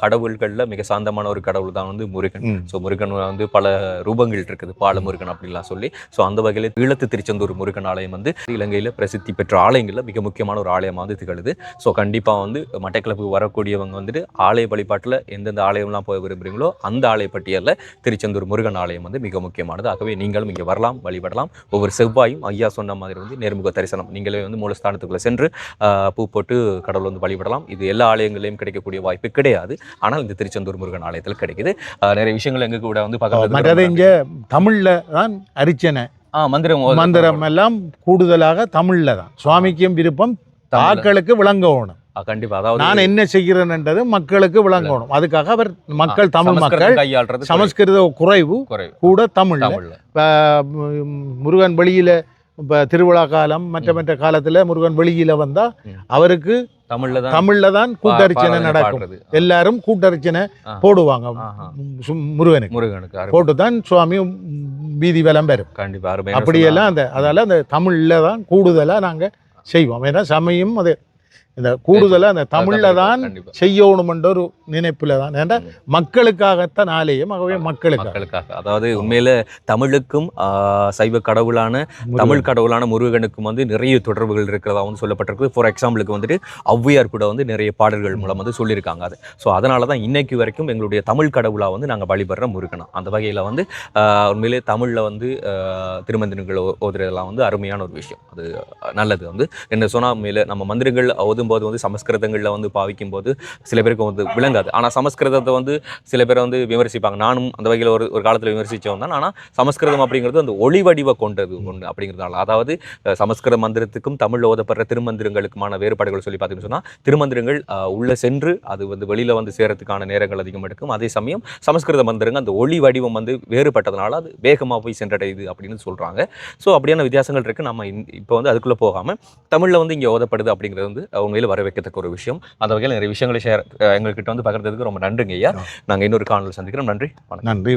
கடவுள்கள்ல மிக சாந்தமான ஒரு கடவுள் தான் வந்து முருகன். ஸோ முருகன் வந்து பல ரூபங்கள் இருக்குது. பால முருகன் அப்படின்லாம் சொல்லி. ஸோ அந்த வகையில் ஈழத்து திருச்செந்தூர் முருகன் ஆலயம் வந்து இலங்கையில் பிரசித்தி பெற்ற ஆலயங்கள்ல மிக முக்கியமான ஒரு ஆலயமாக வந்து திகழுது. ஸோ கண்டிப்பாக வந்து மட்டக்களப்புக்கு வரக்கூடியவங்க வந்துட்டு ஆலய வழிபாட்டில் எந்தெந்த ஆலயம்லாம் போய் விரும்புகிறீங்களோ அந்த ஆலய பட்டியலில் திருச்செந்தூர் முருகன் ஆலயம் வந்து மிக முக்கியமானது. ஆகவே நீங்களும் இங்கே வரலாம், வழிபடலாம். ஒவ்வொரு செவ்வாயும் ஐயா சொன்ன மாதிரி வந்து நேர்முக தரிசனம் நீங்களே வந்து மூலஸ்தானத்துக்குள்ள சென்று பூ போட்டு கடவுள் வந்து வழிபடலாம். இது எல்லா ஆலயங்களையும் கிடைக்கக்கூடிய வாய்ப்பு கிடையாது. ஆனால் இந்த திருச்செந்தூர் முருகன் ஆலயத்தில் கிடைக்குது. நிறைய விஷயங்கள் எங்க கூட வந்து பக்கத்துல இங்க தமிழ்ல தான் அர்ச்சனை மந்திரம் எல்லாம் கூடுதலாக தமிழ்ல தான். சுவாமிக்கும் விருப்பம் ஆக்களுக்கு விளங்கணும். கண்டிப்பா. அதாவது நான் என்ன செய்கிறேன்ன்றது மக்களுக்கு விளங்கணும். அதுக்காக அவர் மக்கள் தமிழ் மக்கள் சமஸ்கிருத குறைவு கூட தமிழ்ல முருகன் வெளியில இப்ப திருவிழா காலம் மற்ற காலத்துல முருகன் வெளியில வந்தா அவருக்கு தமிழ்ல தான் கூட்டர்ச்சனை நடக்கும். எல்லாரும் கூட்டர்ச்சனை போடுவாங்க முருகனுக்கு போட்டுதான் சுவாமி வீதி வலம் பெறும். கண்டிப்பா. அப்படியெல்லாம் அதால அந்த தமிழ்ல தான் கூடுதலா நாங்க செய்வோம். ஏன்னா சமயம் அது இந்த கூடுதலா அந்த தமிழ்ல தான் செய்யணும் என்ற ஒரு நினைப்புல தான். ஏன்னா மக்களுக்காகத்தான் ஆலயம். ஆகவே மக்களுக்காக அதாவது உண்மையில தமிழுக்கும் சைவ கடவுளான தமிழ் கடவுளான முருகனுக்கும் வந்து நிறைய தொடர்புகள் இருக்கிறதா வந்து சொல்லப்பட்டிருக்கு. ஃபார் எக்ஸாம்பிளுக்கு வந்துட்டு ஔவையார் கூட வந்து நிறைய பாடல்கள் மூலம் வந்து சொல்லியிருக்காங்க. அது ஸோ அதனால தான் இன்னைக்கு வரைக்கும் எங்களுடைய தமிழ் கடவுளா வந்து நாங்கள் வழிபடுற முருகனா. அந்த வகையில் வந்து உண்மையிலே தமிழில் வந்து திருமந்திரங்கள் ஓதுறதெல்லாம் வந்து அருமையான ஒரு விஷயம். அது நல்லது. வந்து என்ன சொன்னால் உண்மையில நம்ம மந்திரங்கள் ஓதும்போது வந்து சமஸ்கிருதங்களில் வந்து பாவிக்கும் போது சில பேருக்கு வந்து விளங்காது. ஆனால் சமஸ்கிருதத்தை வந்து சில பேர் வந்து விமர்சிப்பாங்க. நானும் அந்த வகையில் ஒரு காலத்தில் விமர்சித்தவன் தான். ஆனால் சமஸ்கிருதம் அப்படிங்கிறது அந்த ஒளி வடிவ கொண்டது ஒன்று அப்படிங்கிறதுனால, அதாவது சமஸ்கிருத மந்திரத்துக்கும் தமிழில் ஓதப்படுற திருமந்திரங்களுக்குமான வேறுபாடுகள் சொல்லி பார்த்தீங்கன்னு சொன்னால் திருமந்திரங்கள் உள்ளே சென்று அது வந்து வெளியில் வந்து சேரத்துக்கான நேரங்கள் அதிகம் எடுக்கும். அதே சமயம் சமஸ்கிருத மந்திரங்கள் அந்த ஒளி வடிவம் வந்து வேறுபட்டதுனால அது வேகமாக போய் சென்றடையுது அப்படின்னு சொல்கிறாங்க. ஸோ அப்படியான வித்தியாசங்கள் இருக்குது. நம்ம இப்போ வந்து அதுக்குள்ளே போகாமல் தமிழில் வந்து இங்கே ஓதப்படுது அப்படிங்கிறது வந்து உண்மையில் வரவேற்கத்தக்க ஒரு விஷயம். அந்த வகையில் நிறைய விஷயங்களை எங்கள்கிட்ட வந்து பகிர்ந்ததுக்கு ரொம்ப நன்றிங்க ஐயா. நாங்கள் இன்னொரு காணொலியில் சந்திக்கிறோம். நன்றி. நன்றி.